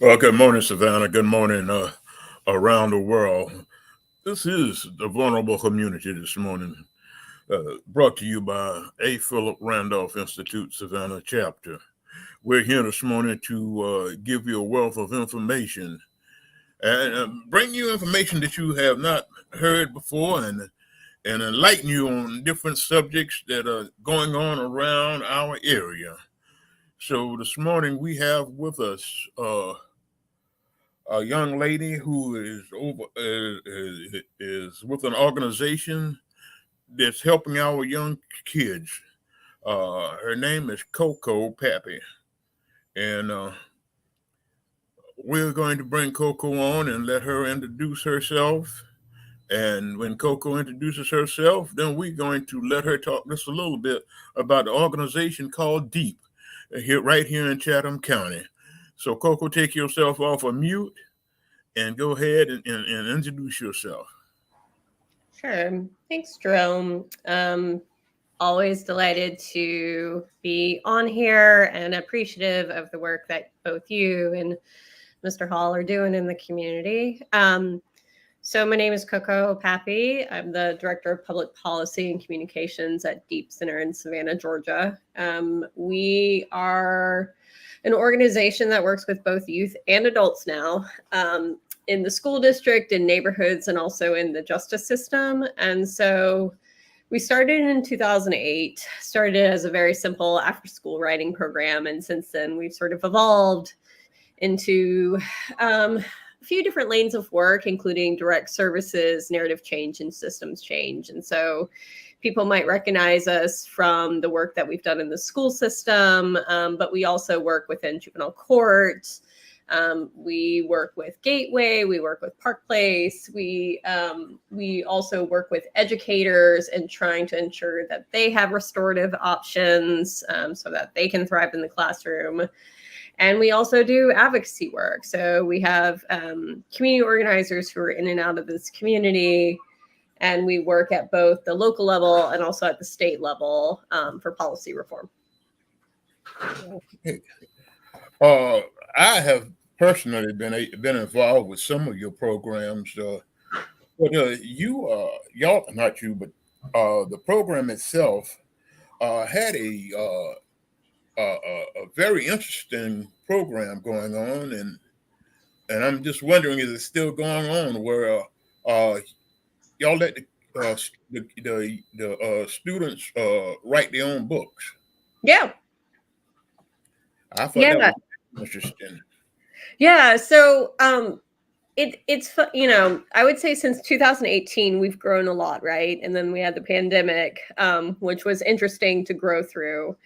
Well, good morning, Savannah. Good morning, around the world. This is the vulnerable community this morning, brought to you by A. Philip Randolph Institute Savannah chapter. We're here this morning to give you a wealth of information and bring you information that you have not heard before and enlighten you on different subjects that are going on around our area. So this morning we have with us a young lady who is with an organization that's helping our young kids. Her name is Coco Papy, and we're going to bring Coco on and let her introduce herself. And when Coco introduces herself, then we're going to let her talk just a little bit about the organization called Deep, right here in Chatham County. So, Coco, take yourself off of mute and go ahead and introduce yourself. Sure. Thanks, Jerome. Always delighted to be on here and appreciative of the work that both you and Mr. Hall are doing in the community. So my name is Coco Papy. I'm the Director of Public Policy and Communications at Deep Center in Savannah, Georgia. We are an organization that works with both youth and adults now. In the school district, in neighborhoods, and also in the justice system. And so we started in 2008, started as a very simple after-school writing program. And since then, we've sort of evolved into a few different lanes of work, including direct services, narrative change, and systems change. And so people might recognize us from the work that we've done in the school system, but we also work within juvenile court. We work with Gateway, we work with Park Place, we also work with educators and trying to ensure that they have restorative options so that they can thrive in the classroom. And we also do advocacy work. So we have community organizers who are in and out of this community, and we work at both the local level and also at the state level for policy reform. Okay. I have personally been involved with some of your programs, but y'all, not you, but the program itself had a very interesting program going on, and I'm just wondering, is it still going on where y'all let the students write their own books? Yeah. I thought that was interesting. Yeah. So it's I would say since 2018 we've grown a lot, right? And then we had the pandemic, which was interesting to grow through.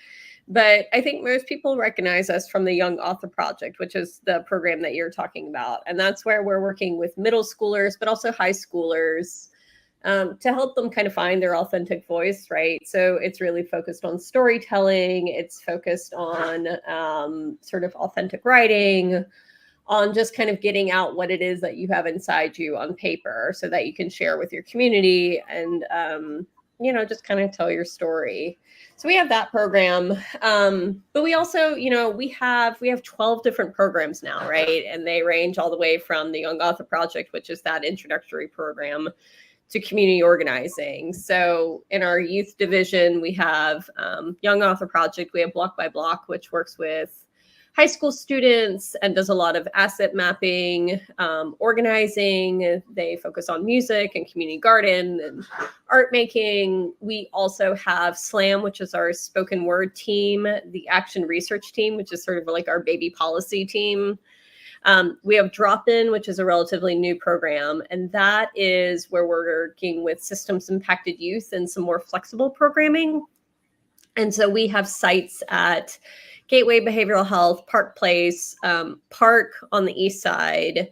But I think most people recognize us from the Young Author Project, which is the program that you're talking about. And that's where we're working with middle schoolers, but also high schoolers to help them kind of find their authentic voice, right? So it's really focused on storytelling. It's focused on sort of authentic writing, on just kind of getting out what it is that you have inside you on paper so that you can share with your community and, just kind of tell your story. So we have that program. But we also, we have 12 different programs now, right? And they range all the way from the Young Author Project, which is that introductory program, to community organizing. So in our youth division, we have Young Author Project. We have Block by Block, which works with high school students and does a lot of asset mapping, organizing. They focus on music and community garden and art making. We also have SLAM, which is our spoken word team, the action research team, which is sort of like our baby policy team. We have Drop-In, which is a relatively new program, and that is where we're working with systems impacted youth and some more flexible programming. And so we have sites at Gateway Behavioral Health, Park Place, Park on the East Side,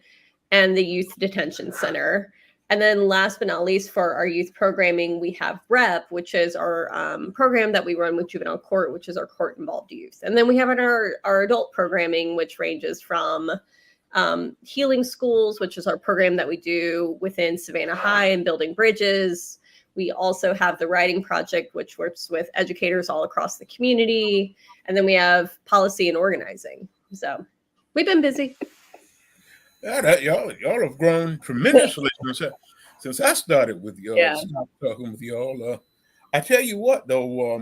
and the Youth Detention Center. And then last but not least, for our youth programming, we have REP, which is our program that we run with juvenile court, which is our court-involved youth. And then we have our adult programming, which ranges from Healing Schools, which is our program that we do within Savannah High and building bridges. We also have the Writing Project, which works with educators all across the community. And then we have policy and organizing. So we've been busy. Yeah, y'all have grown tremendously since I started with y'all. Yeah. Stopped talking with y'all. I tell you what though,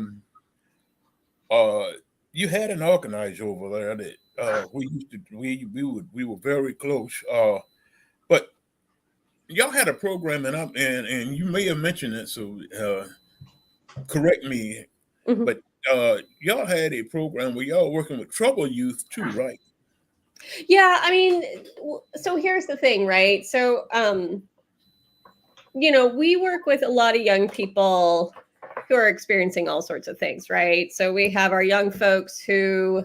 uh, you had an organizer over there that we used to we were very close. But y'all had a program, and you may have mentioned it, so correct me. Mhm. But y'all had a program where y'all were working with troubled youth too, right? Yeah, I mean, so here's the thing, right? So, we work with a lot of young people who are experiencing all sorts of things, right? So we have our young folks who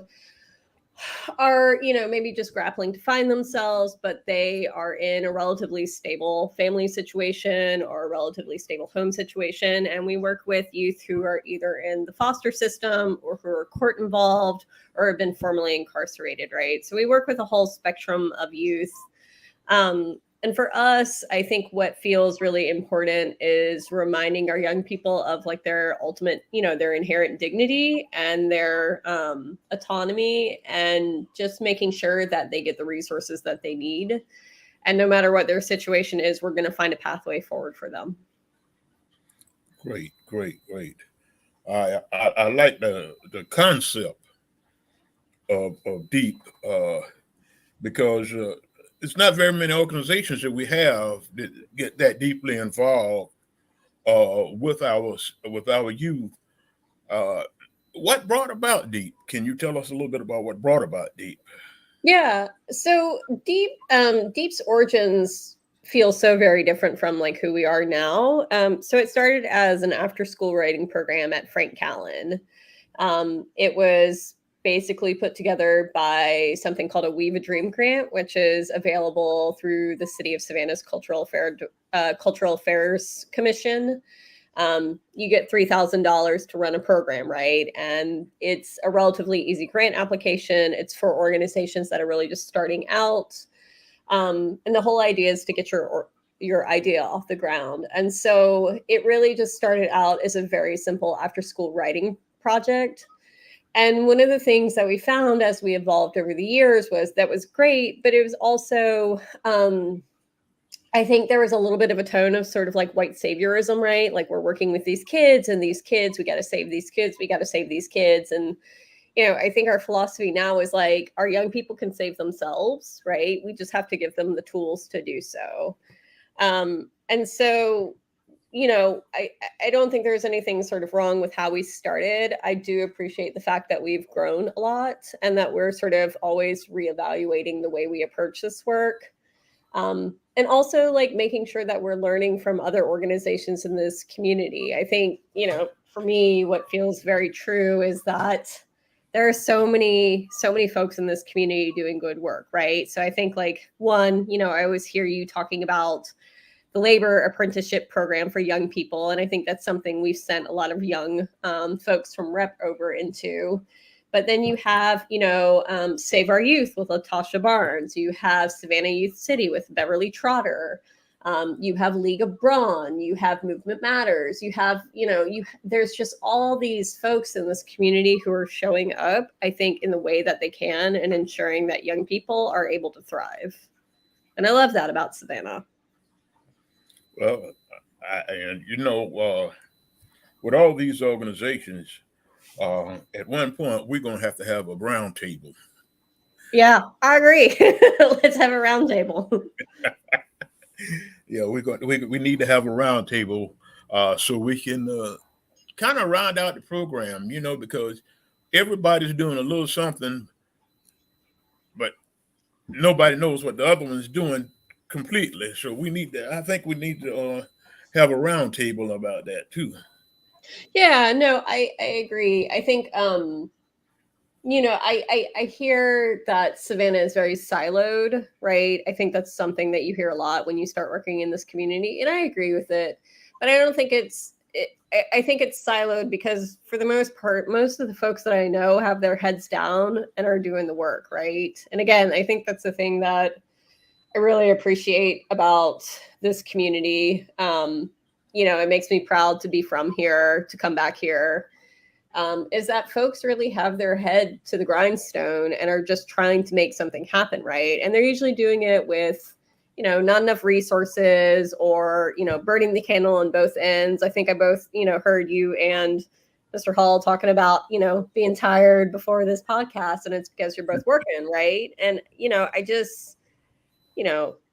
are, maybe just grappling to find themselves, but they are in a relatively stable family situation or a relatively stable home situation. And we work with youth who are either in the foster system or who are court involved or have been formally incarcerated, right? So we work with a whole spectrum of youth. And for us, I think what feels really important is reminding our young people of like their ultimate, their inherent dignity and their autonomy, and just making sure that they get the resources that they need. And no matter what their situation is, we're going to find a pathway forward for them. Great, great, great. I like the concept of deep because it's not very many organizations that we have that get that deeply involved with our youth. Uh, what brought about deep? Can you tell us a little bit about what brought about deep? Yeah. So Deep's origins feel so very different from like who we are now. So it started as an after school writing program at Frank Callan. It was basically put together by something called a Weave a Dream grant, which is available through the City of Savannah's Cultural Affairs Commission. You get $3,000 to run a program, right? And it's a relatively easy grant application. It's for organizations that are really just starting out. And the whole idea is to get your idea off the ground. And so it really just started out as a very simple after school writing project. And one of the things that we found as we evolved over the years was that was great, but it was also I think there was a little bit of a tone of sort of like white saviorism, right? Like we're working with these kids and these kids, we got to save these kids, we got to save these kids. And, I think our philosophy now is like our young people can save themselves, right? We just have to give them the tools to do so. And so, I don't think there's anything sort of wrong with how we started. I do appreciate the fact that we've grown a lot and that we're sort of always reevaluating the way we approach this work. And also like making sure that we're learning from other organizations in this community. I think, for me, what feels very true is that there are so many folks in this community doing good work, right? So I think like one, I always hear you talking about the labor apprenticeship program for young people. And I think that's something we've sent a lot of young folks from Rep over into. But then you have, Save Our Youth with Latasha Barnes. You have Savannah Youth City with Beverly Trotter. You have League of Brawn. You have Movement Matters. You have, there's just all these folks in this community who are showing up, I think, in the way that they can and ensuring that young people are able to thrive. And I love that about Savannah. Well, and with all these organizations, at one point we're going to have a round table. Yeah, I agree. Let's have a roundtable. Yeah, we need to have a round table so we can kind of round out the program. Because everybody's doing a little something, but nobody knows what the other one's doing completely. So we need to. I think we need to have a round table about that too. Yeah, no, I agree. I think I hear that Savannah is very siloed, right? I think that's something that you hear a lot when you start working in this community, and I agree with it. But I don't think I think it's siloed because for the most part, most of the folks that I know have their heads down and are doing the work, right? And again, I think that's the thing that I really appreciate about this community. It makes me proud to be from here, to come back here. is that folks really have their head to the grindstone and are just trying to make something happen, right? And they're usually doing it with, not enough resources, or, burning the candle on both ends. I think I both, heard you and Mr. Hall talking about, being tired before this podcast, and it's because you're both working, right? And, I just,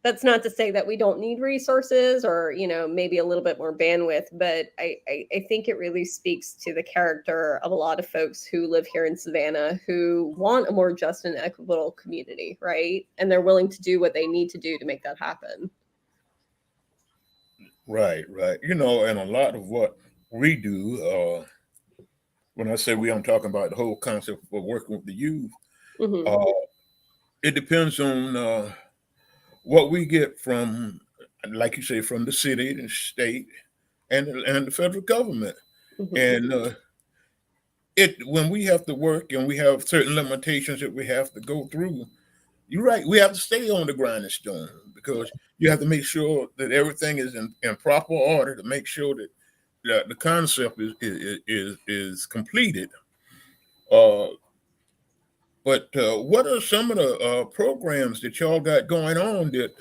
that's not to say that we don't need resources, or, maybe a little bit more bandwidth, but I think it really speaks to the character of a lot of folks who live here in Savannah who want a more just and equitable community, right? And they're willing to do what they need to do to make that happen. Right, right. And a lot of what we do, when I say we, I'm talking about the whole concept of working with the youth. Mm-hmm. It depends on what we get from, like you say, from the city, the state, and the federal government. Mm-hmm. And when we have to work and we have certain limitations that we have to go through, you're right. We have to stay on the grinding stone, because you have to make sure that everything is in proper order, to make sure that the concept is completed. Uh, but what are some of the programs that y'all got going on that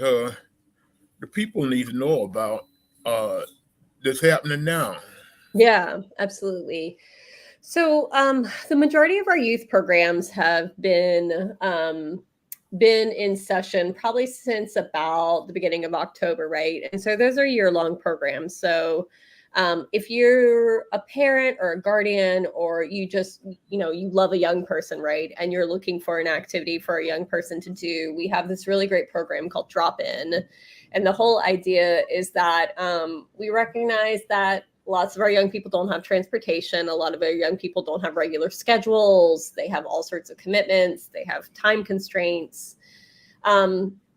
the people need to know about, that's happening now? Yeah, absolutely. So the majority of our youth programs have been in session probably since about the beginning of October, right? And so those are year-long programs. So if you're a parent or a guardian, or you just, you love a young person, right? And you're looking for an activity for a young person to do, we have this really great program called Drop In. And the whole idea is that we recognize that lots of our young people don't have transportation. A lot of our young people don't have regular schedules. They have all sorts of commitments. They have time constraints.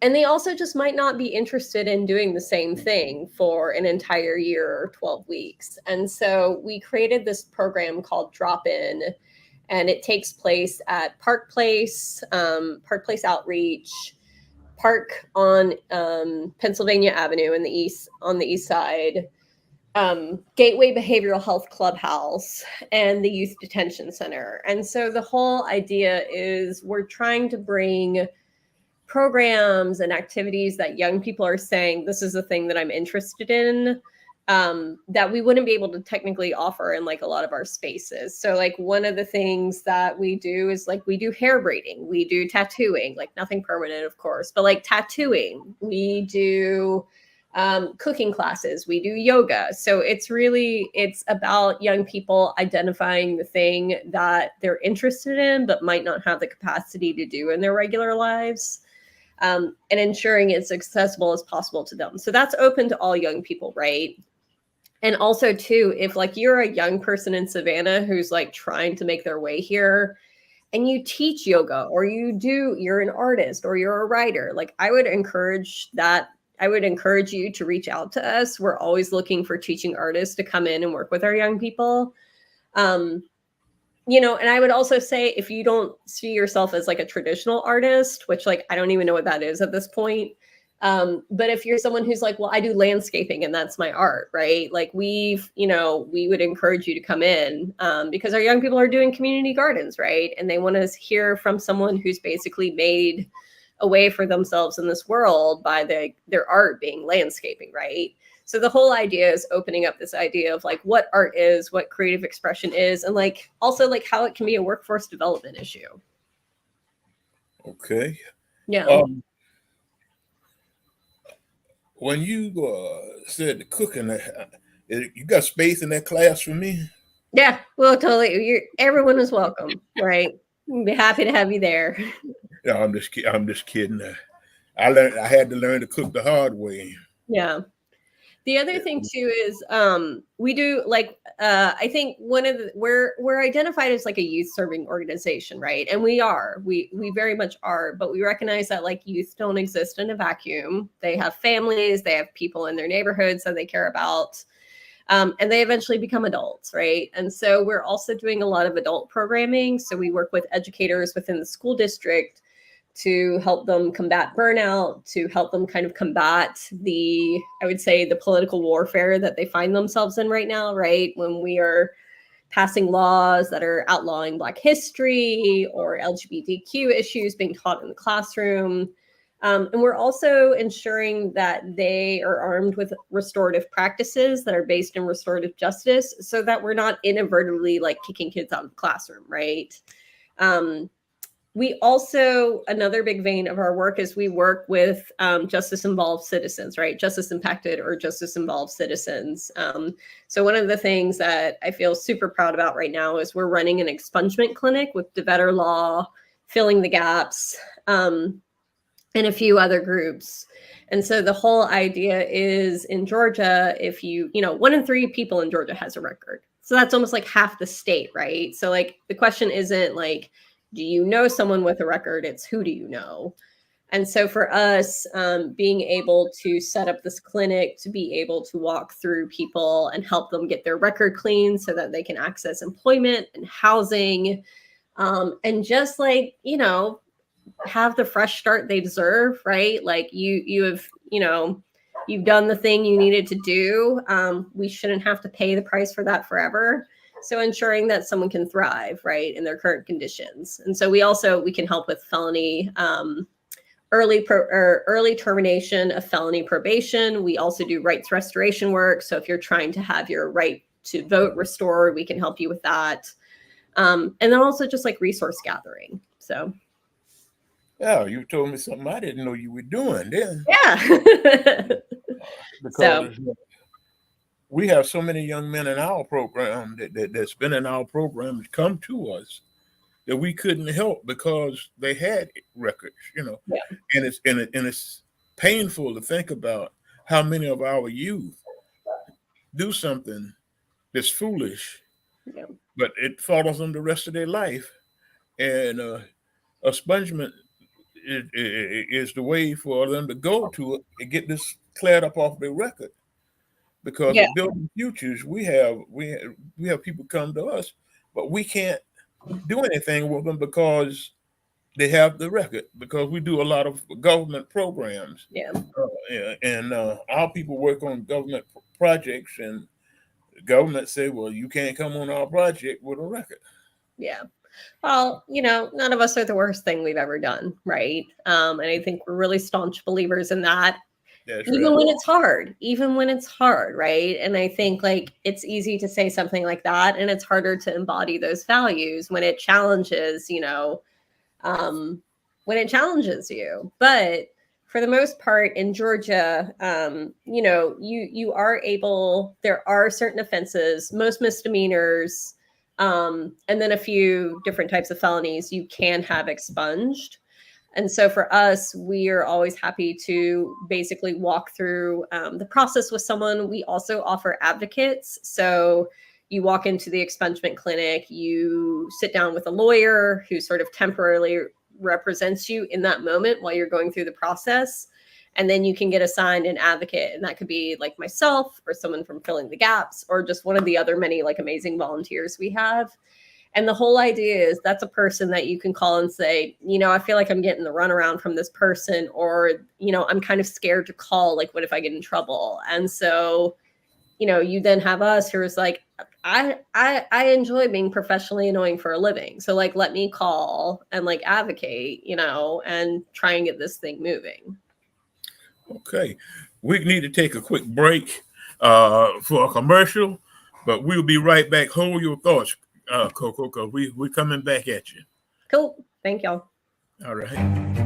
And they also just might not be interested in doing the same thing for an entire year or 12 weeks. And so we created this program called Drop In, and it takes place at Park Place Outreach, Park on Pennsylvania Avenue on the east side, Gateway Behavioral Health Clubhouse, and the Youth Detention Center. And so the whole idea is we're trying to bring programs and activities that young people are saying, this is the thing that I'm interested in, that we wouldn't be able to technically offer in like a lot of our spaces. So like one of the things that we do is like we do hair braiding, we do tattooing, like nothing permanent, of course, but like tattooing. We do cooking classes, we do yoga. So it's about young people identifying the thing that they're interested in but might not have the capacity to do in their regular lives, and ensuring it's accessible as possible to them. So that's open to all young people, right? And also too, if like you're a young person in Savannah who's like trying to make their way here, and you teach yoga, or you're an artist, or you're a writer, like I would encourage you to reach out to us. We're always looking for teaching artists to come in and work with our young people. And I would also say, if you don't see yourself as like a traditional artist, which like, I don't even know what that is at this point. But if you're someone who's like, well, I do landscaping and that's my art, right? Like we would encourage you to come in, because our young people are doing community gardens, right? And they want to hear from someone who's basically made a way for themselves in this world by their art being landscaping, right? So the whole idea is opening up this idea of like what art is, what creative expression is, and like also like how it can be a workforce development issue. Okay. Yeah. When you said the cooking, you got space in that class for me? Yeah, well, totally. Everyone is welcome, right? We'd be happy to have you there. No, I'm just kidding. I had to learn to cook the hard way. Yeah. The other thing too is we do like I think we're identified as like a youth serving organization, right? And we very much are, but we recognize that like youth don't exist in a vacuum. They have families, they have people in their neighborhoods that they care about. And they eventually become adults, right? And so we're also doing a lot of adult programming. So we work with educators within the school district to help them combat burnout, to help them kind of combat I would say, the political warfare that they find themselves in right now, right? When we are passing laws that are outlawing Black history or LGBTQ issues being taught in the classroom. And we're also ensuring that they are armed with restorative practices that are based in restorative justice so that we're not inadvertently like kicking kids out of the classroom, right? We also, another big vein of our work is we work with justice-involved citizens, right? Justice-impacted or justice-involved citizens. So one of the things that I feel super proud about right now is we're running an expungement clinic with DeVetter Law, Filling the Gaps, and a few other groups. And so the whole idea is in Georgia, if you know, 1 in 3 people in Georgia has a record. So that's almost like half the state, right? So like the question isn't like, do you know someone with a record? It's who do you know? And so for us, being able to set up this clinic to be able to walk through people and help them get their record clean so that they can access employment and housing, and just like, you know, have the fresh start they deserve, right? Like you have, you know, you've done the thing you needed to do. We shouldn't have to pay the price for that forever. So ensuring that someone can thrive, right, in their current conditions. And so we can help with felony early termination of felony probation. We also do rights restoration work. So if you're trying to have your right to vote restored, we can help you with that. And then also just like resource gathering. So. Yeah, you told me something I didn't know you were doing then. Yeah. Because we have so many young men in our program that's been in our program come to us that we couldn't help because they had records, you know. Yeah. And it's painful to think about how many of our youth do something that's foolish, but it follows them the rest of their life. And expungement is the way for them to go to it and get this cleared up off their record. Because of building futures, we have people come to us, but we can't do anything with them because they have the record. Because we do a lot of government programs, and our people work on government projects, and the government say, "Well, you can't come on our project with a record." Yeah. Well, you know, none of us are the worst thing we've ever done, right? And I think we're really staunch believers in that. That's even right. when it's hard, right? And I think like it's easy to say something like that, and it's harder to embody those values when it challenges, you know, when it challenges you. But for the most part in Georgia, you know, you are able, there are certain offenses, most misdemeanors, and then a few different types of felonies you can have expunged. And so for us, we are always happy to basically walk through the process with someone. We also offer advocates. So you walk into the expungement clinic, you sit down with a lawyer who sort of temporarily represents you in that moment while you're going through the process. And then you can get assigned an advocate. And that could be like myself or someone from Filling the Gaps or just one of the other many like amazing volunteers we have. And the whole idea is that's a person that you can call and say, you know, I feel like I'm getting the runaround from this person, or, you know, I'm kind of scared to call. Like, what if I get in trouble? And so, you know, you then have us who is like, I enjoy being professionally annoying for a living. So like, let me call and like advocate, you know, and try and get this thing moving. Okay. We need to take a quick break for a commercial, but we'll be right back. Hold your thoughts, Coco, because we're coming back at you. Cool. Thank y'all. All right.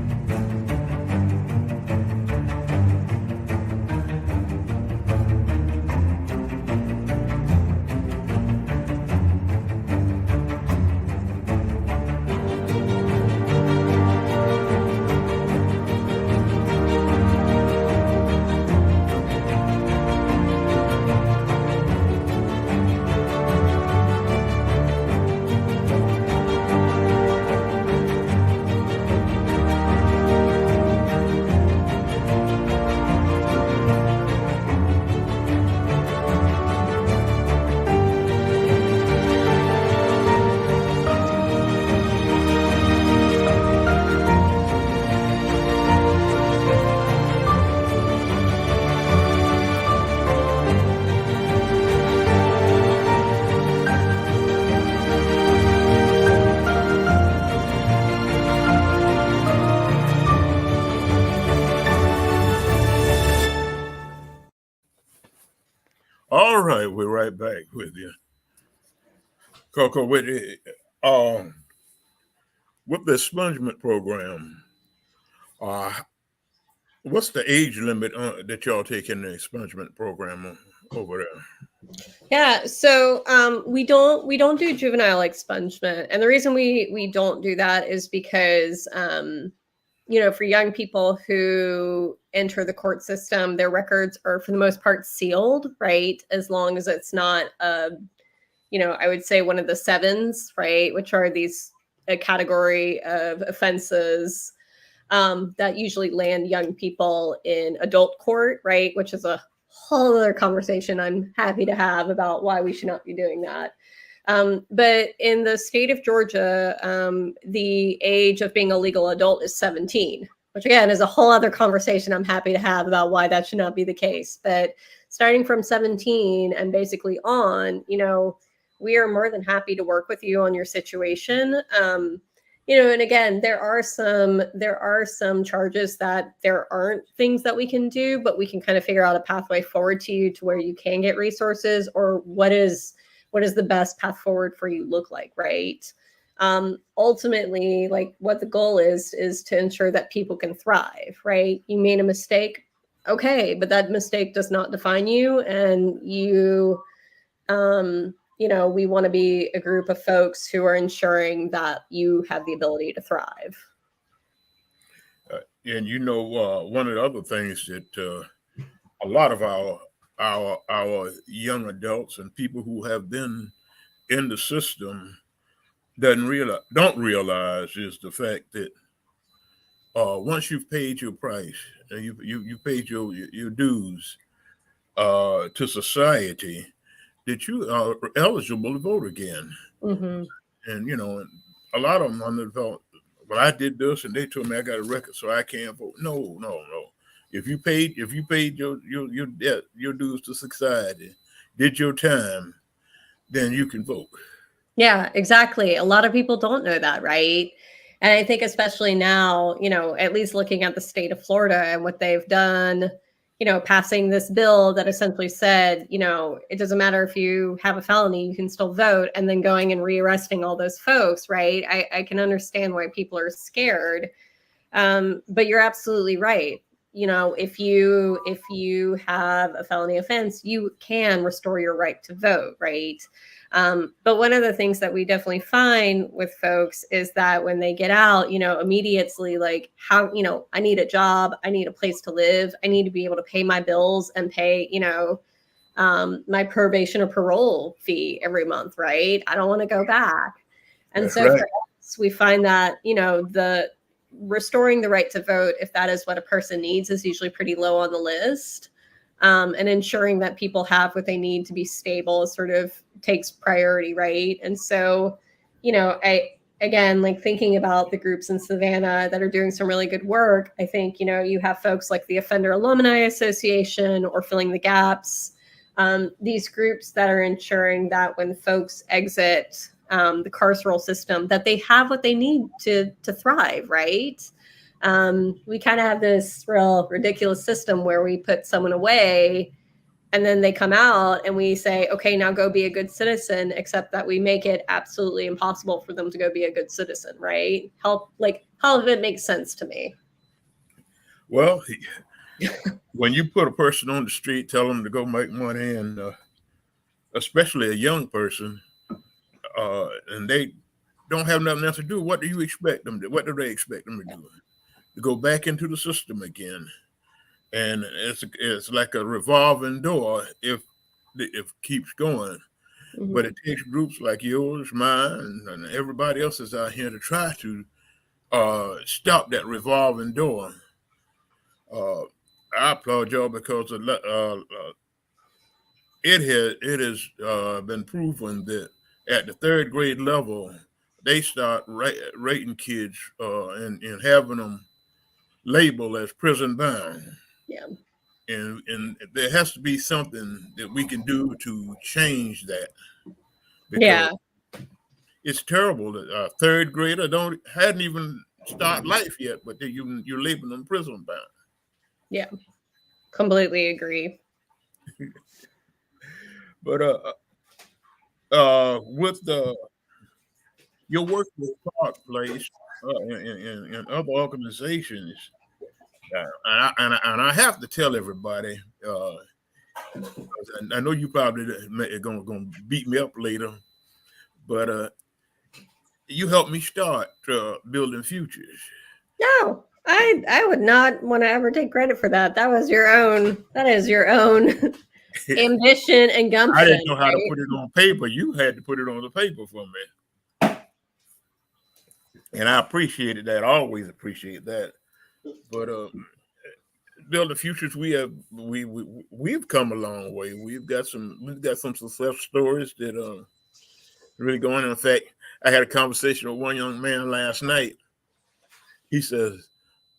All right, we're right back with you, Coco. Um, with the expungement program, uh, what's the age limit that y'all taking the expungement program over there? Yeah, so we don't do juvenile expungement, and the reason we don't do that is because for young people who enter the court system, their records are for the most part sealed, right? As long as it's not I would say one of the sevens, right, which are these a category of offenses that usually land young people in adult court, right? Which is a whole other conversation I'm happy to have about why we should not be doing that. But in the state of Georgia, the age of being a legal adult is 17, which again is a whole other conversation I'm happy to have about why that should not be the case. But starting from 17 and basically on, we are more than happy to work with you on your situation. And again, there are some charges that there aren't things that we can do, but we can kind of figure out a pathway forward to you to where you can get resources, or what is the best path forward for you look like, right? Ultimately, like what the goal is to ensure that people can thrive, right? You made a mistake, okay, but that mistake does not define you, and we want to be a group of folks who are ensuring that you have the ability to thrive. And one of the other things that a lot of our young adults and people who have been in the system don't realize is the fact that once you've paid your price and you paid your dues to society, that you are eligible to vote again. Mm-hmm. And a lot of them on the vote. Well, I did this, and they told me I got a record, so I can't vote. No, no, no. If you paid your debt, your dues to society, did your time, then you can vote. Yeah, exactly. A lot of people don't know that, right? And I think especially now, at least looking at the state of Florida and what they've done, passing this bill that essentially said, it doesn't matter if you have a felony, you can still vote, and then going and rearresting all those folks, right? I can understand why people are scared. But you're absolutely right. If you have a felony offense, you can restore your right to vote, right? But one of the things that we definitely find with folks is that when they get out, immediately like how, I need a job, I need a place to live, I need to be able to pay my bills and pay, my probation or parole fee every month, right? I don't want to go back. And That's so right. for us, we find that, the restoring the right to vote, if that is what a person needs, is usually pretty low on the list. And ensuring that people have what they need to be stable sort of takes priority, right? And so, again, like thinking about the groups in Savannah that are doing some really good work, I think, you have folks like the Offender Alumni Association or Filling the Gaps, these groups that are ensuring that when folks exit the carceral system, that they have what they need to thrive, right? We kind of have this real ridiculous system where we put someone away and then they come out and we say, okay, now go be a good citizen, except that we make it absolutely impossible for them to go be a good citizen, right? How of it makes sense to me. Well, when you put a person on the street, tell them to go make money, and especially a young person, and they don't have nothing else to do, what do you expect them to? What do they expect them to do? To go back into the system again? And it's like a revolving door if it keeps going. Mm-hmm. But it takes groups like yours, mine, and everybody else's out here to try to stop that revolving door. Uh, I applaud y'all because it has been proven that at the third grade level they start rating kids and having them labeled as prison bound. Yeah. And there has to be something that we can do to change that, because Yeah. it's terrible that a third grader hadn't even started life yet, but you're labeling them prison bound. Yeah. Completely agree. But with the your work with Park Place and other organizations, and I have to tell everybody, I know you probably gonna beat me up later, but you helped me start building futures. No, I would not want to ever take credit for that. That was your own. That is your own ambition and I gumption, didn't know how to right? put it on paper. You had to put it on the paper for me, and I appreciated that. I always appreciate that. But building futures, we've come a long way. We've got some success stories that really going. In fact, I had a conversation with one young man last night. He says,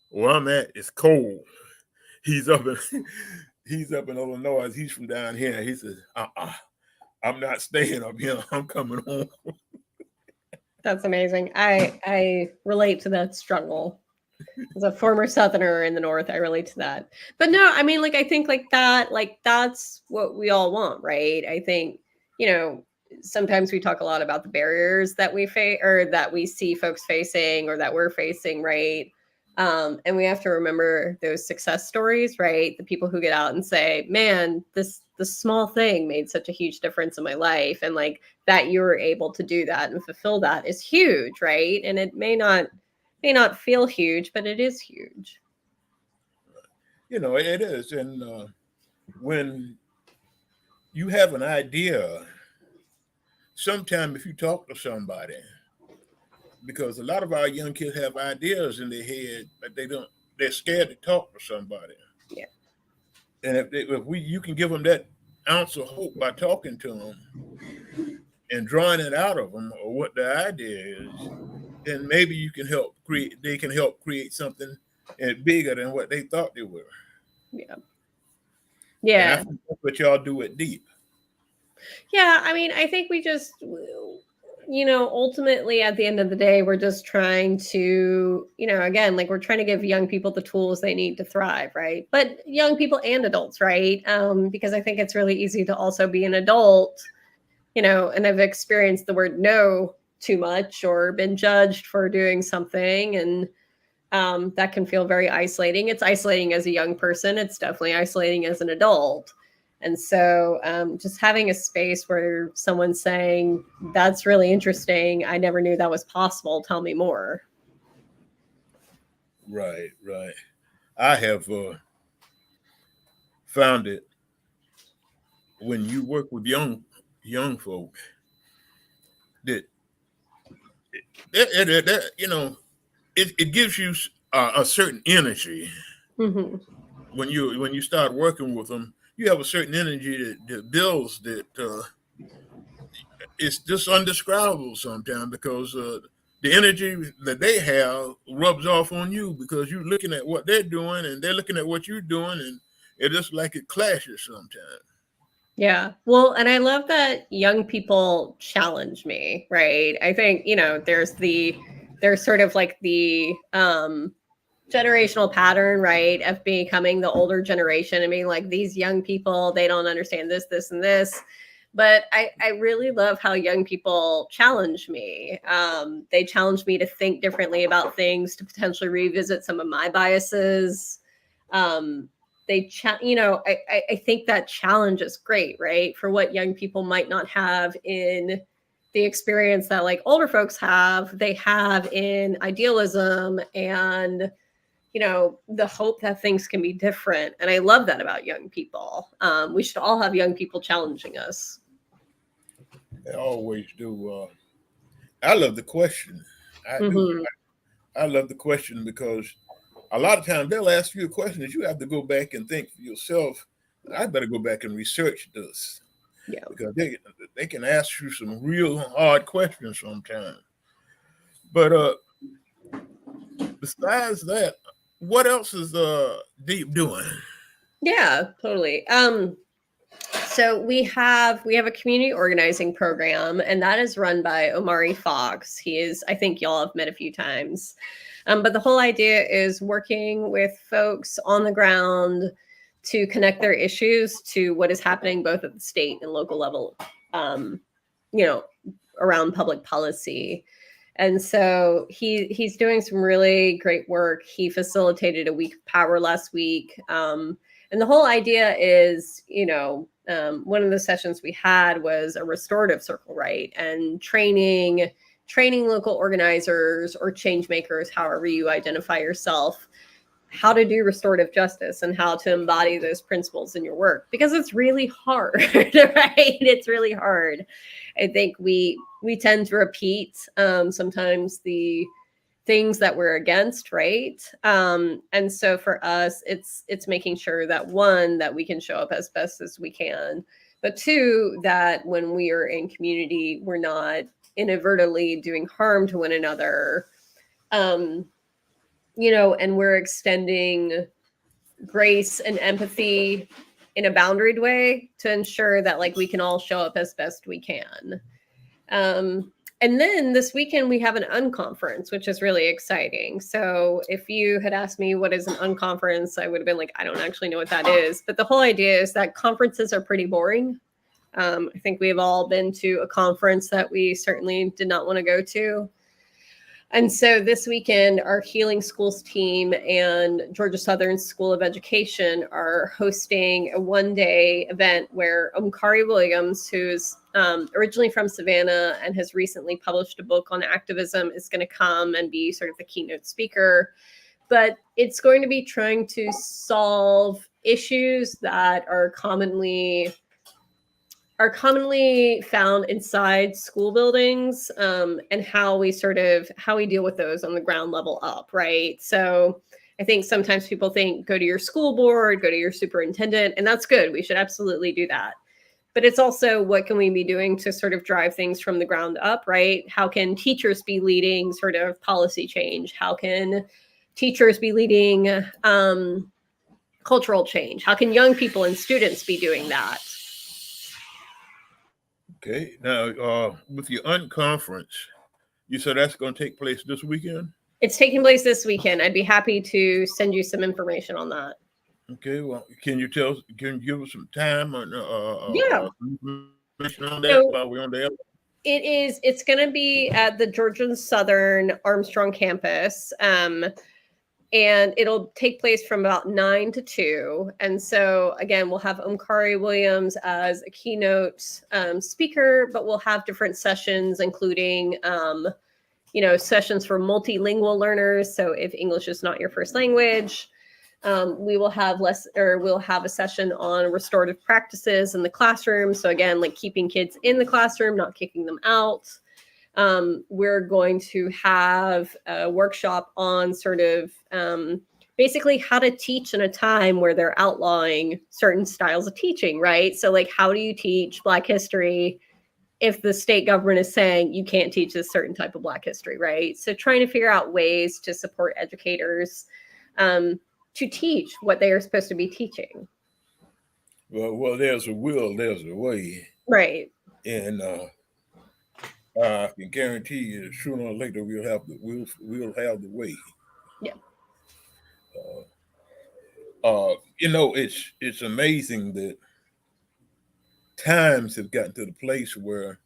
"Where I'm at, it's cold." He's up in he's up in Illinois. He's from down here. He says, I'm not staying up here. I'm coming home." That's amazing. I relate to that struggle. As a former Southerner in the North, I relate to that. But no, I mean, like, I think like that's what we all want, right? I think, you know, sometimes we talk a lot about the barriers that we face or that we see folks facing or that we're facing, right? And we have to remember those success stories, right? The people who get out and say, man, the small thing made such a huge difference in my life. And like that you were able to do that and fulfill that is huge, right? And it may not feel huge, but it is huge. It is. And when you have an idea, sometimes if you talk to somebody, because a lot of our young kids have ideas in their head, but they're scared to talk to somebody. Yeah. And you can give them that ounce of hope by talking to them and drawing it out of them or what the idea is, then maybe they can help create something bigger than what they thought they were. Yeah. And I Yeah. think that's what y'all do at Deep. Yeah. I mean, I think we just, ultimately at the end of the day, we're just trying to, again, like we're trying to give young people the tools they need to thrive, right? But young people and adults, right? Because I think it's really easy to also be an adult, and I've experienced the word no too much or been judged for doing something. And that can feel very isolating. It's isolating as a young person. It's definitely isolating as an adult. And so just having a space where someone's saying, that's really interesting. I never knew that was possible. Tell me more. Right. I have found it when you work with young folk that it gives you a certain energy. Mm-hmm. When you start working with them, you have a certain energy that builds that it's just undescribable sometimes because the energy that they have rubs off on you because you're looking at what they're doing and they're looking at what you're doing, and it just like it clashes sometimes. Yeah. Well, and I love that young people challenge me, right? I think, there's sort of like the generational pattern, right, of becoming the older generation and being like, these young people, they don't understand this, and this. But I really love how young people challenge me. They challenge me to think differently about things, to potentially revisit some of my biases. I think that challenge is great, right? For what young people might not have in the experience that like older folks have, they have in idealism and the hope that things can be different. And I love that about young people. We should all have young people challenging us. They always do. I love the question. I do. Mm-hmm. I love the question because a lot of times they'll ask you a question that you have to go back and think for yourself. I better go back and research this Yeah. because they can ask you some real hard questions sometimes. But besides that, what else is Deep doing? Yeah, totally. So we have a community organizing program, and that is run by Omari Fox. I think y'all have met a few times. But the whole idea is working with folks on the ground to connect their issues to what is happening both at the state and local level, you know, around public policy. And so he's doing some really great work. He facilitated a week of power last week. And the whole idea is, you know, one of the sessions we had was a restorative circle, right? And training local organizers or change makers, however you identify yourself, how to do restorative justice and how to embody those principles in your work, because it's really hard, right? It's really hard. I think we tend to repeat sometimes the things that we're against, right? And so for us, it's making sure that, one, that we can show up as best as we can, but two, that when we are in community, we're not inadvertently doing harm to one another. You know, and we're extending grace and empathy in a boundaried way to ensure that, like, we can all show up as best we can. And then this weekend we have an unconference, which is really exciting. So if you had asked me what is an unconference, I would have been like, I don't actually know what that is. But the whole idea is that conferences are pretty boring. I think we've all been to a conference that we certainly did not want to go to. And so this weekend, our Healing Schools team and Georgia Southern School of Education are hosting a one-day event where Omkari Williams, who's originally from Savannah and has recently published a book on activism, is going to come and be sort of the keynote speaker. But it's going to be trying to solve issues that are commonly found inside school buildings, and how we deal with those on the ground level up, right? So I think sometimes people think, go to your school board, go to your superintendent, and that's good. We should absolutely do that. But it's also, what can we be doing to sort of drive things from the ground up, right? How can teachers be leading sort of policy change? How can teachers be leading cultural change? How can young people and students be doing that? Okay. Now, with your unconference, you said that's going to take place this weekend? It's taking place this weekend. I'd be happy to send you some information on that. Okay. Well, can you give us some time on Yeah. information on that So while we're on the air? it's going to be at the Georgia Southern Armstrong campus. And it'll take place from about 9 to 2. And so, again, we'll have Omkari Williams as a keynote speaker, but we'll have different sessions, including, you know, sessions for multilingual learners. So if English is not your first language, we'll have a session on restorative practices in the classroom. So again, like keeping kids in the classroom, not kicking them out. We're going to have a workshop on sort of basically how to teach in a time where they're outlawing certain styles of teaching, right? So like, how do you teach Black history if the state government is saying you can't teach this certain type of Black history, right? So trying to figure out ways to support educators to teach what they are supposed to be teaching. Well, there's a will, there's a way. Right. And I can guarantee you that sooner or later we'll have the way. Yeah. You know, it's amazing that times have gotten to the place where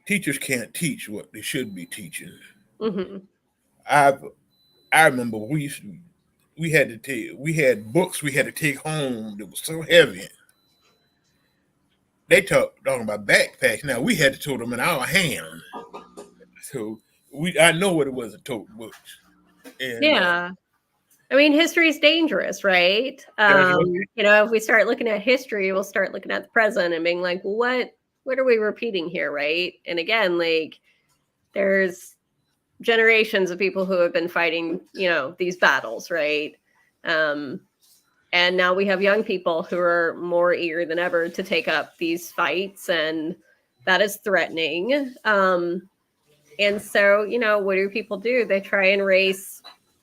teachers can't teach what they should be teaching. Mm-hmm. I remember we had books we had to take home that was so heavy. They talking about backpacks. Now we had to tote them in our hand. So I know what it was to tote books. And Yeah. I mean, history is dangerous, right? You know, if we start looking at history, we'll start looking at the present and being like, what are we repeating here, right? And again, like, there's generations of people who have been fighting, you know, these battles, right? And now we have young people who are more eager than ever to take up these fights, and that is threatening. And so, you know, what do people do? They try and erase,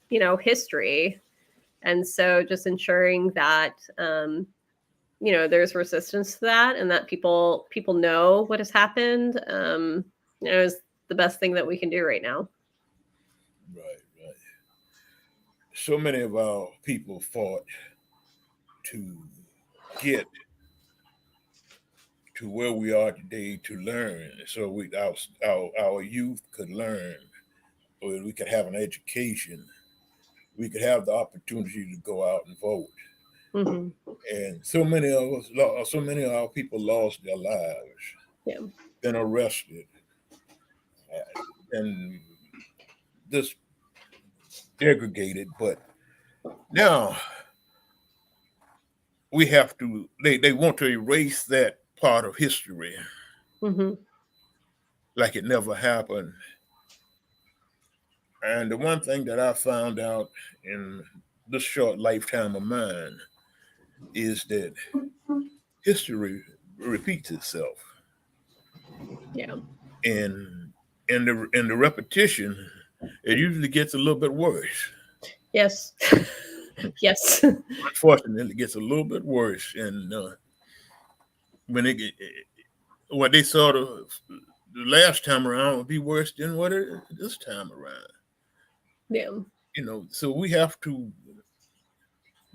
you know, history. And so just ensuring that, you know, there's resistance to that, and that people know what has happened, you know, is the best thing that we can do right now. Right. So many of our people fought to get to where we are today to learn, so our youth could learn, or we could have an education, we could have the opportunity to go out and vote. Mm-hmm. And so many of us, so many of our people lost their lives, Yeah. been arrested, and this degraded. But now we have to. They want to erase that part of history, Mm-hmm. like it never happened. And the one thing that I found out in this short lifetime of mine is that history repeats itself, Yeah. and in the repetition, it usually gets a little bit worse. Yes. Yes. Unfortunately, it gets a little bit worse, and when it what they saw the last time around would be worse than what it this time around. Yeah. So we have to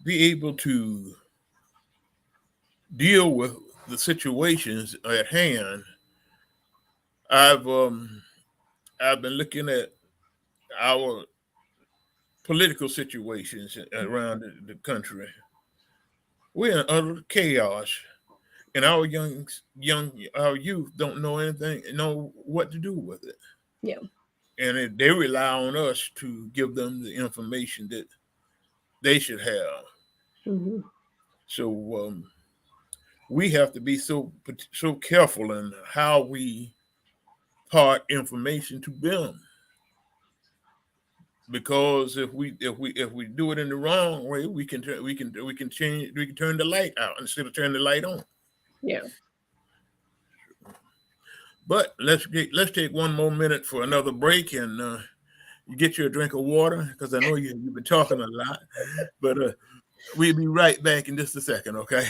be able to deal with the situations at hand. I've um I've been looking at our political situations around the country. We're in utter chaos, and our youth don't know anything, know what to do with it, Yeah. and they rely on us to give them the information that they should have. Mm-hmm. So we have to be so careful in how we part information to them, because if we do it in the wrong way, we can turn the light out instead of turning the light on. Yeah. But let's take one more minute for another break, and you get you a drink of water, because I know you've been talking a lot. But we'll be right back in just a second, okay?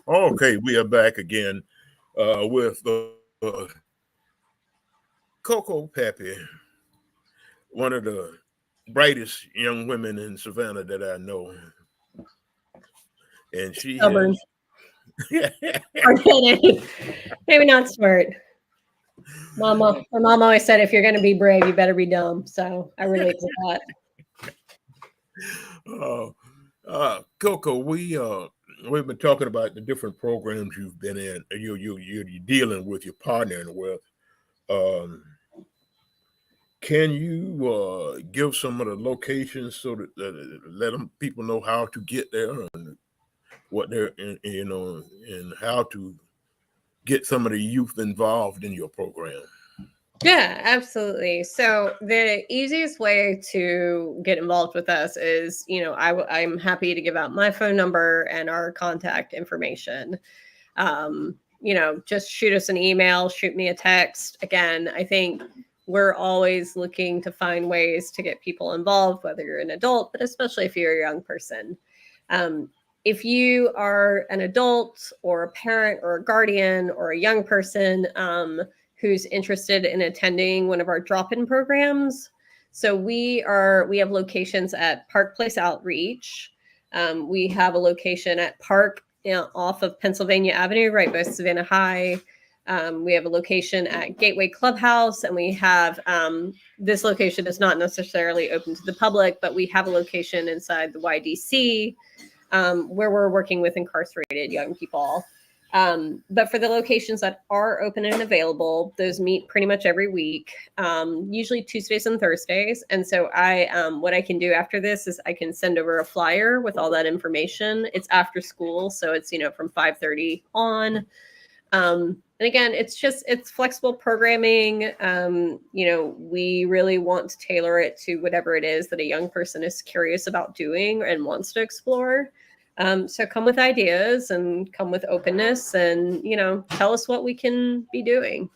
Okay, we are back again with Coco Papy, one of the brightest young women in Savannah that I know, and she Stubborn. has. Hard-headed. Maybe not smart. My mom always said, if you're going to be brave, you better be dumb. So I relate to that. Coco, we've been talking about the different programs you've been in, you're dealing with, your partnering with. Um, can you give some of the locations so that let people know how to get there, and what they're and how to get some of the youth involved in your program? Yeah, absolutely. So the easiest way to get involved with us is, I'm happy to give out my phone number and our contact information. Just shoot us an email, shoot me a text. Again, I think we're always looking to find ways to get people involved, whether you're an adult, but especially if you're a young person. If you are an adult or a parent or a guardian or a young person, who's interested in attending one of our drop-in programs. So we have locations at Park Place Outreach. We have a location at Park off of Pennsylvania Avenue, right by Savannah High. We have a location at Gateway Clubhouse, and we have this location is not necessarily open to the public, but we have a location inside the YDC where we're working with incarcerated young people. But for the locations that are open and available, those meet pretty much every week, usually Tuesdays and Thursdays. And so what I can do after this is I can send over a flyer with all that information. It's after school, so it's from 5:30 on. And again, it's flexible programming. We really want to tailor it to whatever it is that a young person is curious about doing and wants to explore. So come with ideas and come with openness and, tell us what we can be doing.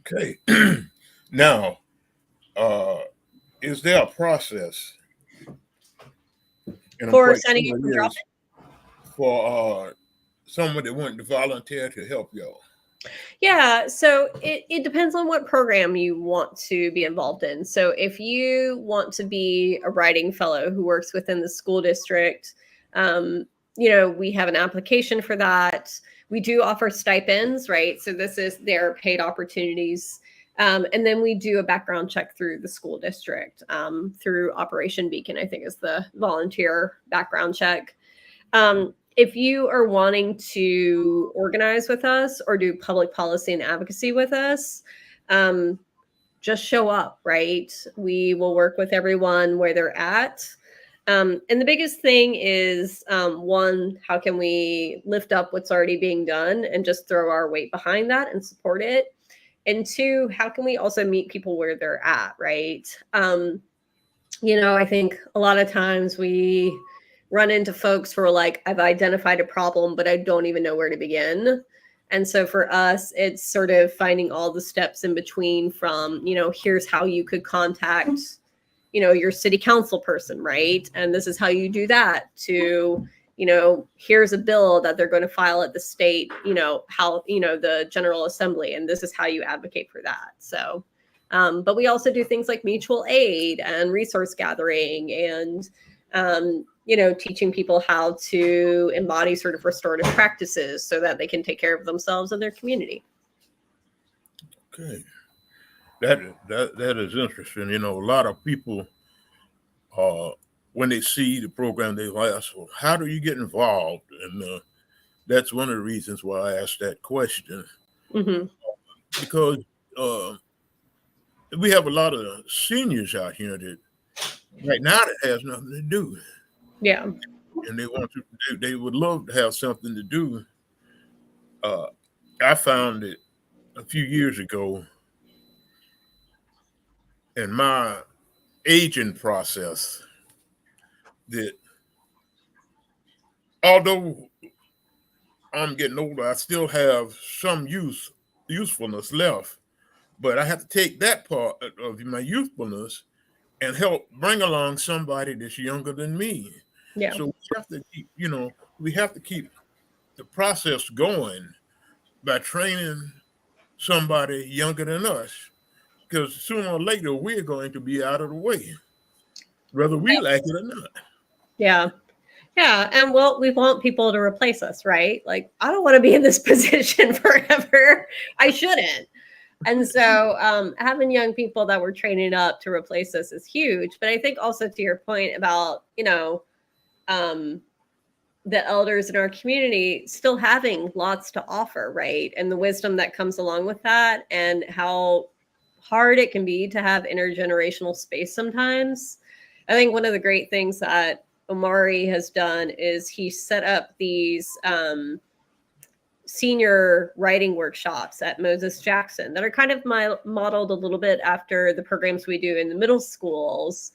Okay. Now, is there a process For signing up for drop-in? For someone that wanted to volunteer to help y'all? Yeah, so it depends on what program you want to be involved in. So if you want to be a writing fellow who works within the school district, we have an application for that. We do offer stipends, right? So their paid opportunities. And then we do a background check through the school district, through Operation Beacon, I think is the volunteer background check. If you are wanting to organize with us or do public policy and advocacy with us, just show up, right? We will work with everyone where they're at. And the biggest thing is, one, how can we lift up what's already being done and just throw our weight behind that and support it? And two, how can we also meet people where they're at, right? I think a lot of times we run into folks who are like, I've identified a problem, but I don't even know where to begin. And so for us, it's sort of finding all the steps in between from, here's how you could contact, your city council person, right? And this is how you do that, to, here's a bill that they're going to file at the state, how, the General Assembly, and this is how you advocate for that. So, but we also do things like mutual aid and resource gathering and, teaching people how to embody sort of restorative practices so that they can take care of themselves and their community. Okay. That is interesting. A lot of people, when they see the program, they ask, well, how do you get involved? And that's one of the reasons why I asked that question. Mm-hmm. Because we have a lot of seniors out here that right now that has nothing to do. Yeah. And they would love to have something to do. I found it a few years ago in my aging process that although I'm getting older, I still have some usefulness left, but I have to take that part of my youthfulness and help bring along somebody that's younger than me. Yeah. So we have to keep the process going by training somebody younger than us, because sooner or later we're going to be out of the way, whether we like it or not. Yeah. Yeah. And we want people to replace us, right? Like, I don't want to be in this position forever. I shouldn't. And so having young people that we're training up to replace us is huge. But I think also to your point about, the elders in our community still having lots to offer, right? And the wisdom that comes along with that, and how hard it can be to have intergenerational space sometimes. I think one of the great things that Omari has done is he set up these senior writing workshops at Moses Jackson that are kind of modeled a little bit after the programs we do in the middle schools.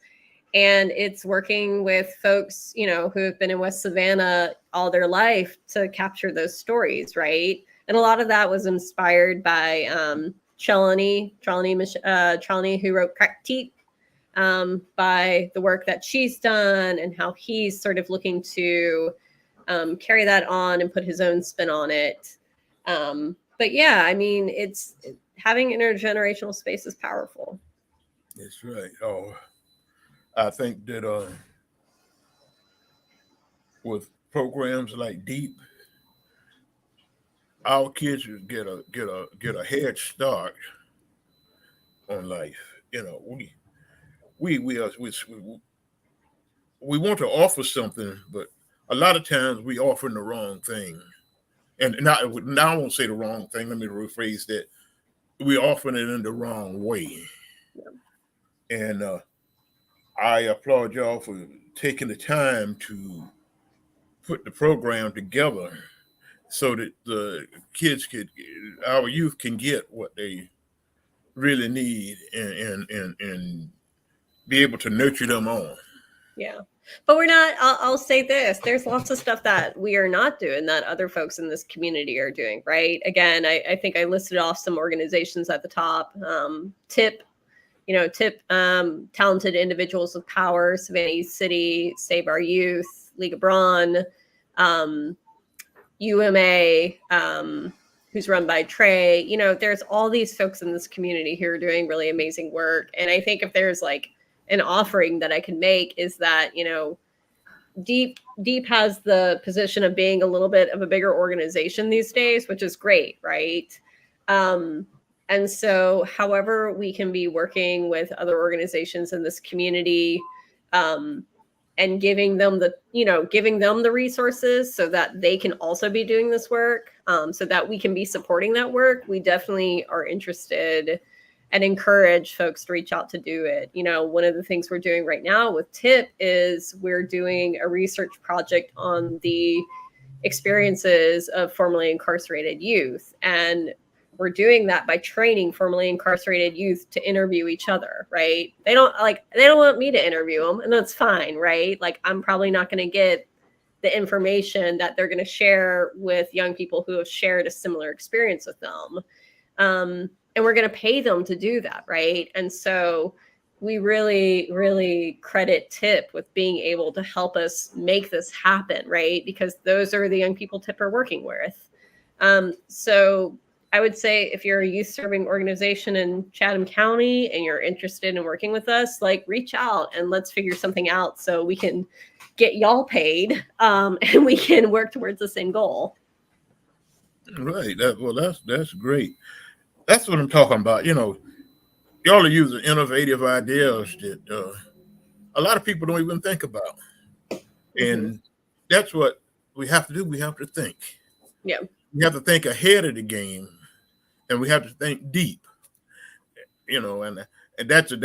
And it's working with folks, who have been in West Savannah all their life to capture those stories, right? And a lot of that was inspired by Chelani, who wrote Crack Teeth, by the work that she's done and how he's sort of looking to carry that on and put his own spin on it. But yeah, I mean, having intergenerational space is powerful. That's right. Oh, I think that with programs like Deep, our kids would get a head start on life. You know, we want to offer something, but a lot of times we offering the wrong thing. And now I won't say the wrong thing. Let me rephrase that. We offering it in the wrong way. And I applaud y'all for taking the time to put the program together so that the kids could, our youth can get what they really need and be able to nurture them on. Yeah. But we're not, I'll say this, there's lots of stuff that we are not doing that other folks in this community are doing, right? Again, I think I listed off some organizations at the top. TIP, Talented Individuals with Power, Savannah East City, Save Our Youth, League of Brawn, UMA, who's run by Trey. You know, there's all these folks in this community who are doing really amazing work. And I think if there's like an offering that I can make is that, you know, Deep has the position of being a little bit of a bigger organization these days, which is great, right? And so however we can be working with other organizations in this community, and giving them the resources so that they can also be doing this work, so that we can be supporting that work. We definitely are interested and encourage folks to reach out to do it. You know, one of the things we're doing right now with TIP is we're doing a research project on the experiences of formerly incarcerated youth. And we're doing that by training formerly incarcerated youth to interview each other, right? They don't want me to interview them, and that's fine, right? Like, I'm probably not going to get the information that they're going to share with young people who have shared a similar experience with them. And we're going to pay them to do that, right? And so we really, really credit TIP with being able to help us make this happen, right? Because those are the young people TIP are working with. So I would say if you're a youth serving organization in Chatham County and you're interested in working with us, like, reach out and let's figure something out so we can get y'all paid, and we can work towards the same goal. Right. That's great. That's what I'm talking about. You know, y'all are using innovative ideas that a lot of people don't even think about. And that's what we have to do. We have to think. Yeah. We have to think ahead of the game, and we have to think deep. You know, and that's a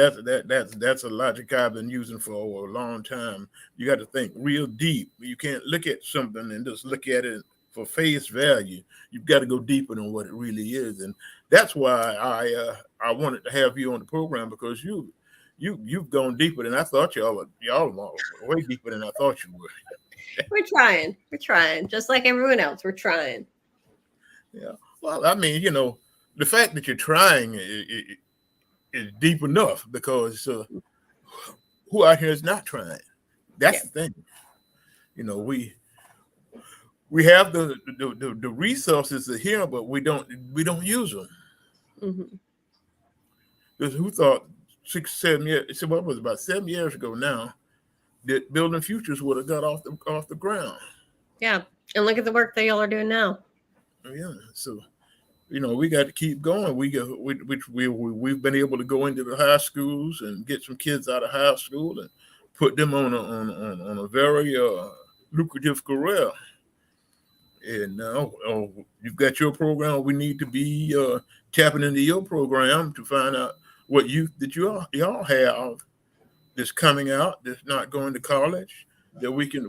logic I've been using for a long time. You got to think real deep. You can't look at something and just look at it for face value. You've got to go deeper than what it really is, and that's why I wanted to have you on the program, because you've gone deeper than I thought y'all were way deeper than I thought you were. We're trying, just like everyone else. We're trying. Yeah. Well, I mean, you know, the fact that you're trying is deep enough, because who out here is not trying? That's the thing. You know, we have the resources are here, but we don't use them. Because who thought 6, 7 years? What was it, about 7 years ago now, that Building Futures would have got off the ground? Yeah, and look at the work that y'all are doing now. Yeah, so you know, we got to keep going. We've been able to go into the high schools and get some kids out of high school and put them on a very lucrative career. And now you've got your program. We need to be tapping into your program to find out what youth that y'all have that's coming out, that's not going to college, that we can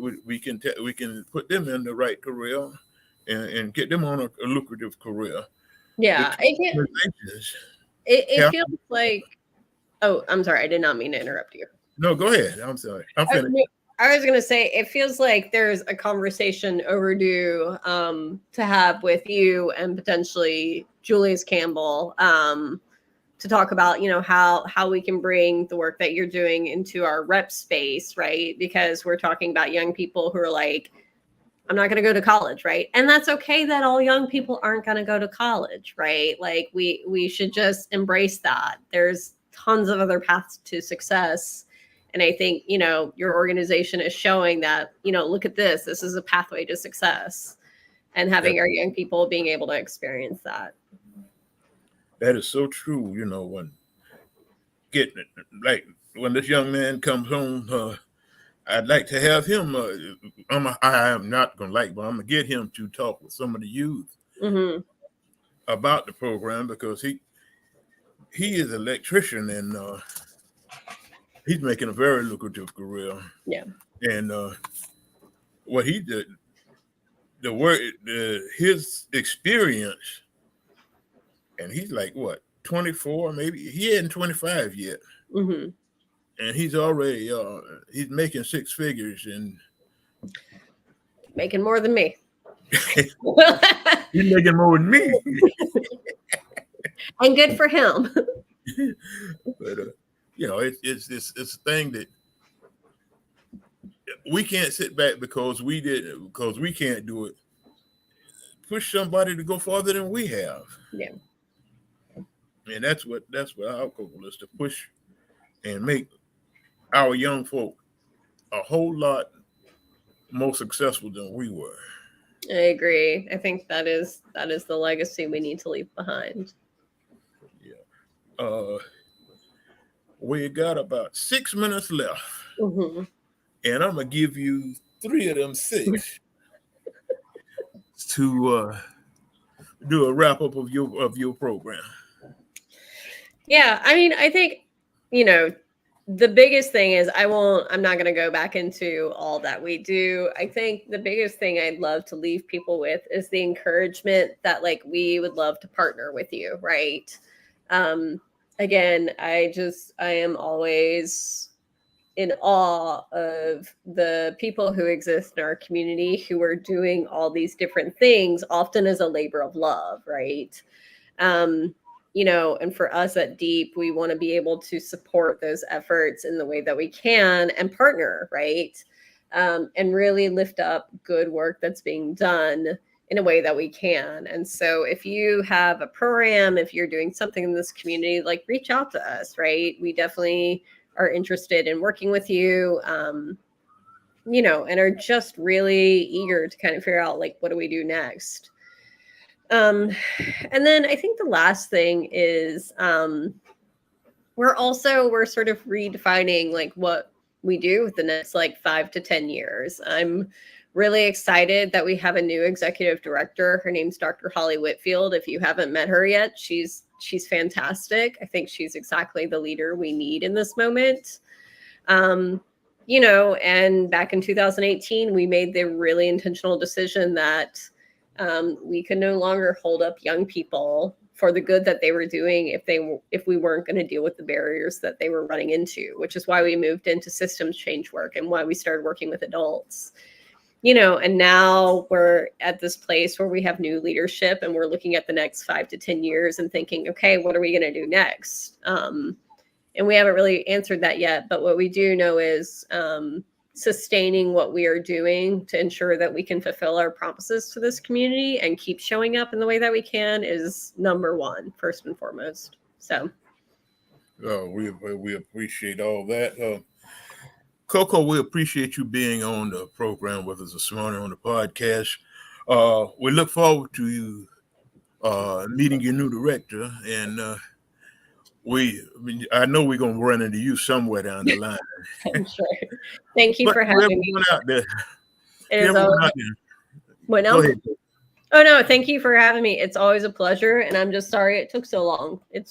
put them in the right career and get them on a lucrative career. Yeah, it feels like. Oh, I'm sorry. I did not mean to interrupt you. No, go ahead. I'm sorry. I'm finished. I was going to say, it feels like there's a conversation overdue to have with you and potentially Julius Campbell to talk about, you know, how we can bring the work that you're doing into our rep space, right? Because we're talking about young people who are like, I'm not going to go to college, right? And that's okay that all young people aren't going to go to college, right? Like, we should just embrace that. There's tons of other paths to success. And I think, you know, your organization is showing that, you know, look at this. This is a pathway to success, and That, having our young people being able to experience that. that is so true. You know, when getting like when this young man comes home, I'd like to have him. I am not gonna like, but I'm gonna get him to talk with some of the youth Mm-hmm. about the program because he is an electrician and he's making a very lucrative career. Yeah. And what he did, the work, his experience, and he's like what 24, maybe he ain't 25 yet, Mm-hmm. and he's already he's making six figures and Making more than me. he's making more than me. And good for him. But you know, it's a thing that we can't sit back because we can't do it. Push somebody to go farther than we have. Yeah. And that's what our goal is, to push and make our young folk a whole lot more successful than we were. I agree. I think that is the legacy we need to leave behind. Yeah. We got about 6 minutes left, Mm-hmm. and I'm gonna give you three of them six to do a wrap up of your program. Yeah, I mean, I think, you know, the biggest thing is I'm not going to go back into all that we do. I think the biggest thing I'd love to leave people with is the encouragement that, like, we would love to partner with you, right? Um Again, I am always in awe of the people who exist in our community who are doing all these different things, often as a labor of love, right? um, you know, and for us at Deep, we want to be able to support those efforts in the way that we can and partner, right? And really lift up good work that's being done in a way that we can. And so if you have a program, if you're doing something in this community, like, reach out to us, right? We definitely are interested in working with you. You know, and are just really eager to kind of figure out, like, what do we do next? Um, and then I think the last thing is, we're sort of redefining, like, what we do with the next, like, 5 to 10 years. I'm really excited that we have a new executive director. Her name's Dr. Holly Whitfield. If you haven't met her yet, she's fantastic. I think she's exactly the leader we need in this moment. You know, and back in 2018, we made the really intentional decision that we could no longer hold up young people for the good that they were doing if we weren't going to deal with the barriers that they were running into, which is why we moved into systems change work and why we started working with adults. You know, and now we're at this place where we have new leadership and we're looking at the next 5 to 10 years and thinking, okay, what are we going to do next? And we haven't really answered that yet. But what we do know is sustaining what we are doing to ensure that we can fulfill our promises to this community and keep showing up in the way that we can is number one, first and foremost. So We appreciate all that. Coco, we appreciate you being on the program with us this morning on the podcast. We look forward to you meeting your new director, and I know we're gonna run into you somewhere down the line. I'm sure. Thank you But for to having me. everyone out there, It is everyone always, out there, what go now? ahead. Oh no, thank you for having me. It's always a pleasure, and I'm just sorry it took so long. It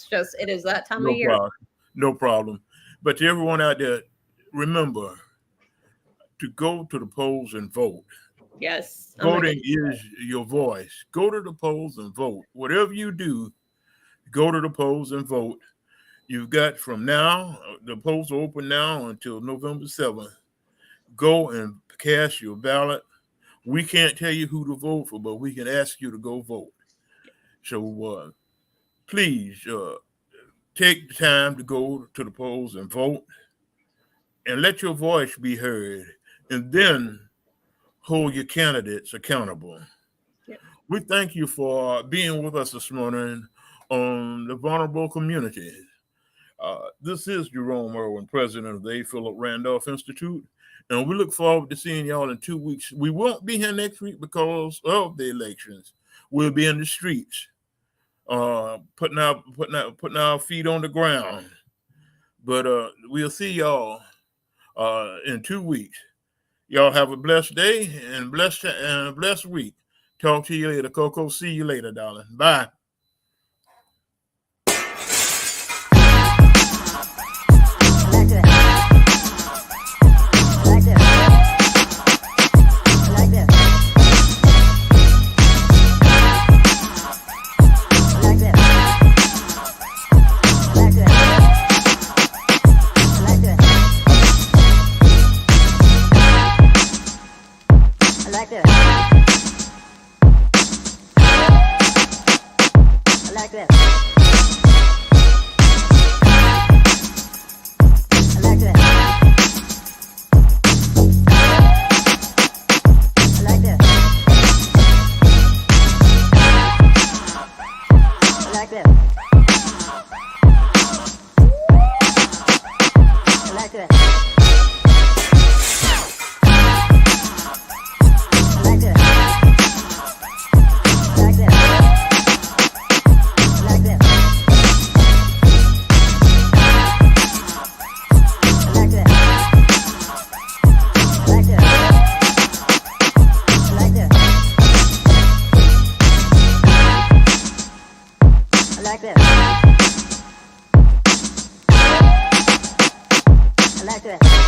is that time of No year. problem. No problem. But to everyone out there, remember to go to the polls and vote. Yes. Voting is your voice. Go to the polls and vote. Whatever you do, go to the polls and vote. You've got from now, the polls are open now until November 7th. Go and cast your ballot. We can't tell you who to vote for, but we can ask you to go vote. So please take the time to go to the polls and vote and let your voice be heard, and then hold your candidates accountable. Yep. We thank you for being with us this morning on the vulnerable community. This is Jerome Irwin, president of the A. Philip Randolph Institute, and we look forward to seeing y'all in 2 weeks. We won't be here next week because of the elections. We'll be in the streets, putting our feet on the ground. But we'll see y'all in 2 weeks. Y'all have a blessed day and a blessed week. Talk to you later, Coco. See you later, darling. Bye. like that.